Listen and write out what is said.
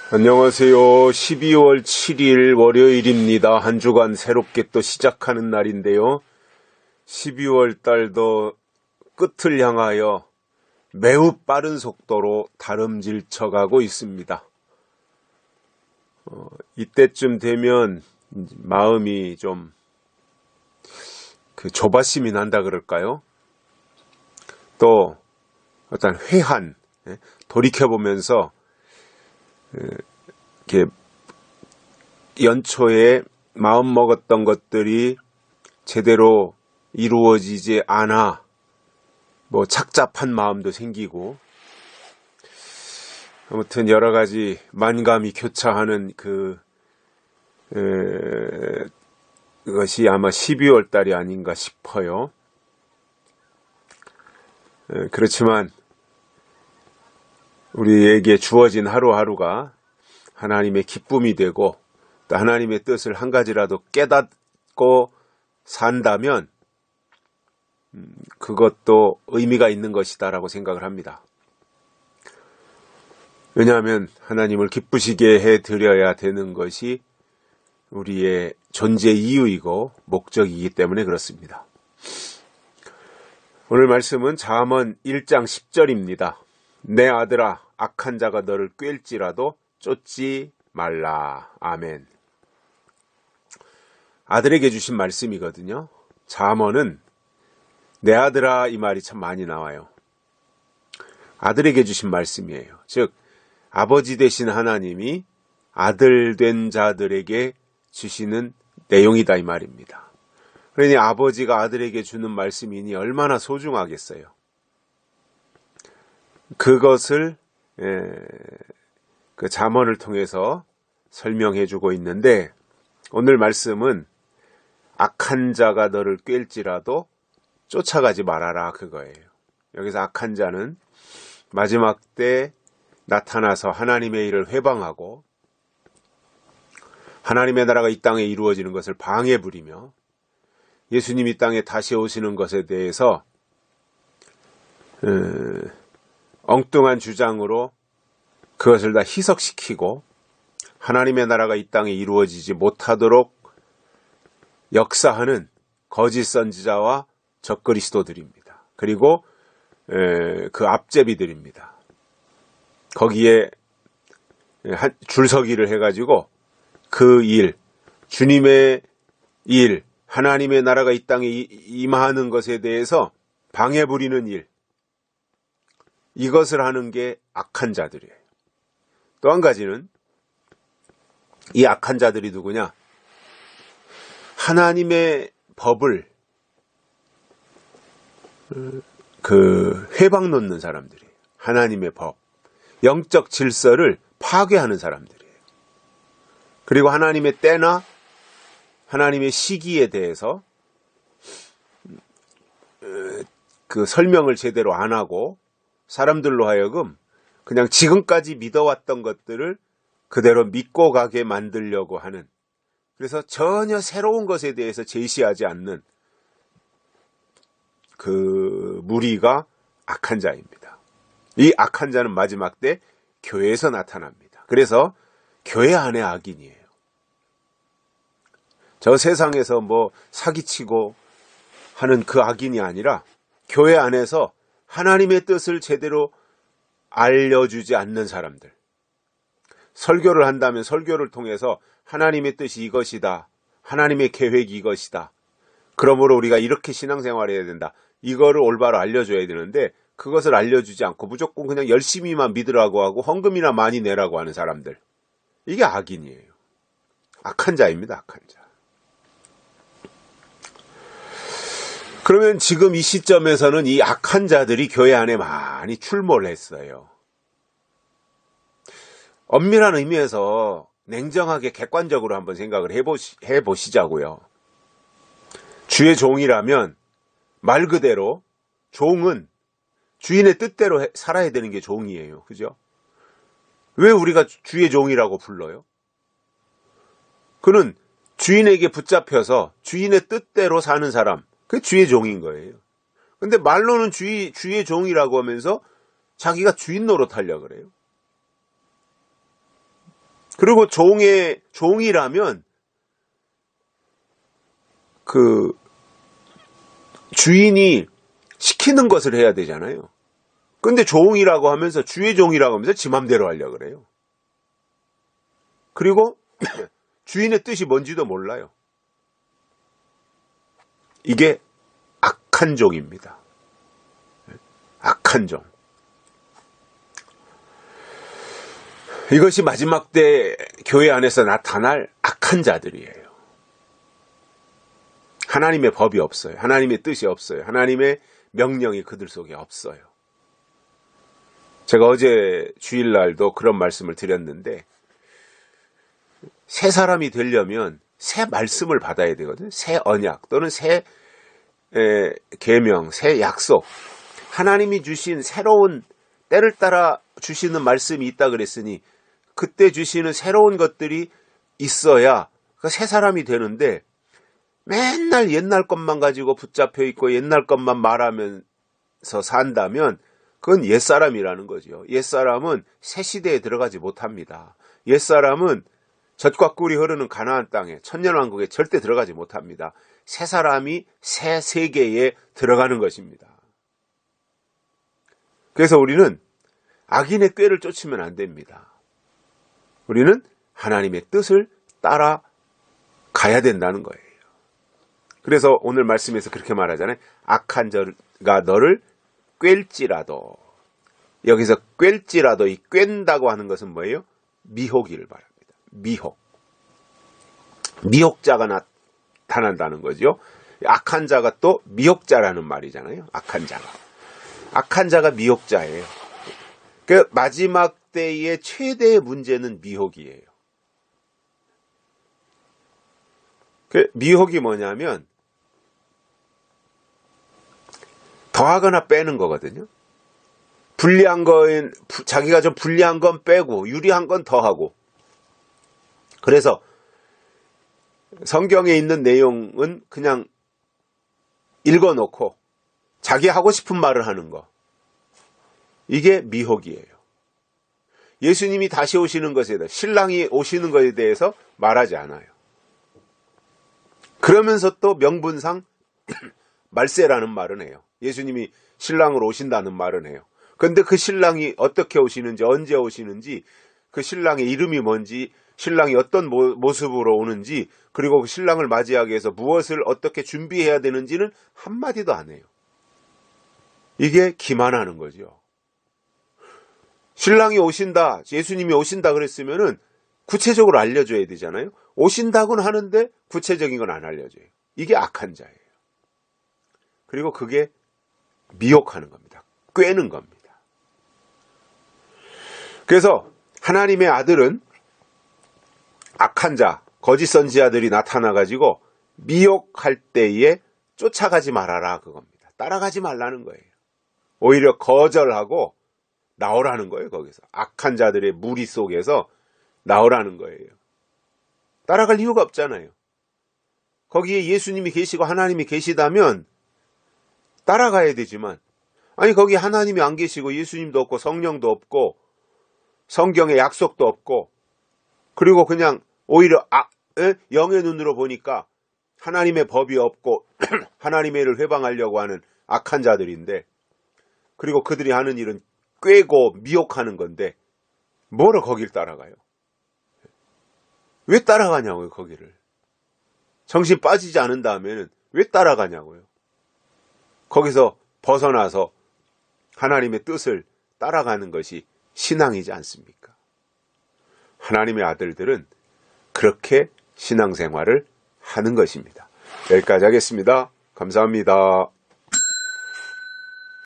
안녕하세요. 12월 7일 월요일입니다. 한 주간 새롭게 또 시작하는 날인데요. 12월 달도 끝을 향하여 매우 빠른 속도로 다름질쳐가고 있습니다. 이때쯤 되면 마음이 좀 조바심이 난다 그럴까요? 또 어떤 회한, 돌이켜보면서 이렇게 연초에 마음 먹었던 것들이 제대로 이루어지지 않아 착잡한 마음도 생기고, 아무튼 여러 가지 만감이 교차하는 그것이 아마 12월 달이 아닌가 싶어요. 그렇지만 우리에게 주어진 하루하루가 하나님의 기쁨이 되고 또 하나님의 뜻을 한 가지라도 깨닫고 산다면 그것도 의미가 있는 것이다라고 생각을 합니다. 왜냐하면 하나님을 기쁘시게 해드려야 되는 것이 우리의 존재 이유이고 목적이기 때문에 그렇습니다. 오늘 말씀은 잠언 1장 10절입니다. 내 아들아, 악한 자가 너를 꿰일지라도 쫓지 말라. 아멘. 아들에게 주신 말씀이거든요. 잠언은 내 아들아 이 말이 참 많이 나와요. 아들에게 주신 말씀이에요. 즉 아버지 되신 하나님이 아들 된 자들에게 주시는 내용이다 이 말입니다. 그러니 아버지가 아들에게 주는 말씀이니 얼마나 소중하겠어요. 그것을 그 잠언을 통해서 설명해 주고 있는데, 오늘 말씀은 악한 자가 너를 꿰일지라도 쫓아가지 말아라 그거예요. 여기서 악한 자는 마지막 때 나타나서 하나님의 일을 회방하고 하나님의 나라가 이 땅에 이루어지는 것을 방해 부리며 예수님이 땅에 다시 오시는 것에 대해서 엉뚱한 주장으로 그것을 다 희석시키고 하나님의 나라가 이 땅에 이루어지지 못하도록 역사하는 거짓 선지자와 적그리스도들입니다. 그리고 그 앞제비들입니다. 거기에 줄서기를 해가지고 그 일, 주님의 일, 하나님의 나라가 이 땅에 임하는 것에 대해서 방해 부리는 일, 이것을 하는 게 악한 자들이에요. 또 한 가지는 이 악한 자들이 누구냐? 하나님의 법을 회방 놓는 사람들이에요. 하나님의 법, 영적 질서를 파괴하는 사람들이에요. 그리고 하나님의 때나 하나님의 시기에 대해서 그 설명을 제대로 안 하고 사람들로 하여금 그냥 지금까지 믿어왔던 것들을 그대로 믿고 가게 만들려고 하는, 그래서 전혀 새로운 것에 대해서 제시하지 않는 그 무리가 악한 자입니다. 이 악한 자는 마지막 때 교회에서 나타납니다. 그래서 교회 안에 악인이에요. 저 세상에서 사기치고 하는 그 악인이 아니라 교회 안에서 하나님의 뜻을 제대로 알려주지 않는 사람들. 설교를 한다면 설교를 통해서 하나님의 뜻이 이것이다, 하나님의 계획이 이것이다, 그러므로 우리가 이렇게 신앙생활을 해야 된다, 이거를 올바로 알려줘야 되는데 그것을 알려주지 않고 무조건 그냥 열심히만 믿으라고 하고 헌금이나 많이 내라고 하는 사람들, 이게 악인이에요. 악한 자입니다. 악한 자. 그러면 지금 이 시점에서는 이 악한 자들이 교회 안에 많이 출몰을 했어요. 엄밀한 의미에서 냉정하게 객관적으로 한번 생각을 해보시자고요. 주의 종이라면 말 그대로 종은 주인의 뜻대로 살아야 되는 게 종이에요. 그죠? 왜 우리가 주의 종이라고 불러요? 그는 주인에게 붙잡혀서 주인의 뜻대로 사는 사람, 그게 주의 종인 거예요. 근데 말로는 주의 종이라고 하면서 자기가 주인 노릇하려고 그래요. 그리고 종이라면 그 주인이 시키는 것을 해야 되잖아요. 근데 종이라고 하면서 주의 종이라고 하면서 지 맘대로 하려고 그래요. 그리고 주인의 뜻이 뭔지도 몰라요. 이게 악한 종입니다. 악한 종. 이것이 마지막 때 교회 안에서 나타날 악한 자들이에요. 하나님의 법이 없어요. 하나님의 뜻이 없어요. 하나님의 명령이 그들 속에 없어요. 제가 어제 주일날도 그런 말씀을 드렸는데, 새 사람이 되려면 새 말씀을 받아야 되거든요. 새 언약 또는 새 계명, 새 약속. 하나님이 주신 새로운 때를 따라 주시는 말씀이 있다 그랬으니 그때 주시는 새로운 것들이 있어야 새 사람이 되는데, 맨날 옛날 것만 가지고 붙잡혀 있고 옛날 것만 말하면서 산다면 그건 옛사람이라는 거죠. 옛사람은 새 시대에 들어가지 못합니다. 옛사람은 젖과 꿀이 흐르는 가나안 땅에 천년왕국에 절대 들어가지 못합니다. 새 사람이 새 세계에 들어가는 것입니다. 그래서 우리는 악인의 꾀를 쫓으면 안 됩니다. 우리는 하나님의 뜻을 따라 가야 된다는 거예요. 그래서 오늘 말씀에서 그렇게 말하잖아요. 악한 자가 너를 꿰일지라도. 여기서 꿰일지라도, 이 꿰인다고 하는 것은 뭐예요? 미혹이를 말합니다. 미혹. 미혹자가 나타난다는 거죠. 악한 자가 또 미혹자라는 말이잖아요. 악한 자가. 악한 자가 미혹자예요. 그 마지막 때의 최대의 문제는 미혹이에요. 그 미혹이 뭐냐면 더하거나 빼는 거거든요. 불리한 거인, 자기가 좀 불리한 건 빼고 유리한 건 더하고. 그래서 성경에 있는 내용은 그냥 읽어놓고 자기 하고 싶은 말을 하는 거. 이게 미혹이에요. 예수님이 다시 오시는 것에 대해, 신랑이 오시는 것에 대해서 말하지 않아요. 그러면서 또 명분상 말세라는 말은 해요. 예수님이 신랑으로 오신다는 말은 해요. 그런데 그 신랑이 어떻게 오시는지, 언제 오시는지, 그 신랑의 이름이 뭔지, 신랑이 어떤 모습으로 오는지, 그리고 그 신랑을 맞이하기 위해서 무엇을 어떻게 준비해야 되는지는 한마디도 안 해요. 이게 기만하는 거죠. 신랑이 오신다, 예수님이 오신다 그랬으면은 구체적으로 알려줘야 되잖아요. 오신다고는 하는데 구체적인 건 안 알려줘요. 이게 악한 자예요. 그리고 그게 미혹하는 겁니다. 꿰는 겁니다. 그래서 하나님의 아들은 악한 자, 거짓 선지자들이 나타나가지고 미혹할 때에 쫓아가지 말아라 그겁니다. 따라가지 말라는 거예요. 오히려 거절하고 나오라는 거예요. 거기서 악한 자들의 무리 속에서 나오라는 거예요. 따라갈 이유가 없잖아요. 거기에 예수님이 계시고 하나님이 계시다면 따라가야 되지만, 아니 거기 하나님이 안 계시고 예수님도 없고 성령도 없고 성경에 약속도 없고, 그리고 그냥 오히려 영의 눈으로 보니까 하나님의 법이 없고 하나님의 일을 회방하려고 하는 악한 자들인데, 그리고 그들이 하는 일은 꿰고 미혹하는 건데 뭐로 거길 따라가요? 왜 따라가냐고요, 거기를. 정신 빠지지 않은 다음에는 왜 따라가냐고요. 거기서 벗어나서 하나님의 뜻을 따라가는 것이 신앙이지 않습니까? 하나님의 아들들은 그렇게 신앙생활을 하는 것입니다. 여기까지 하겠습니다. 감사합니다.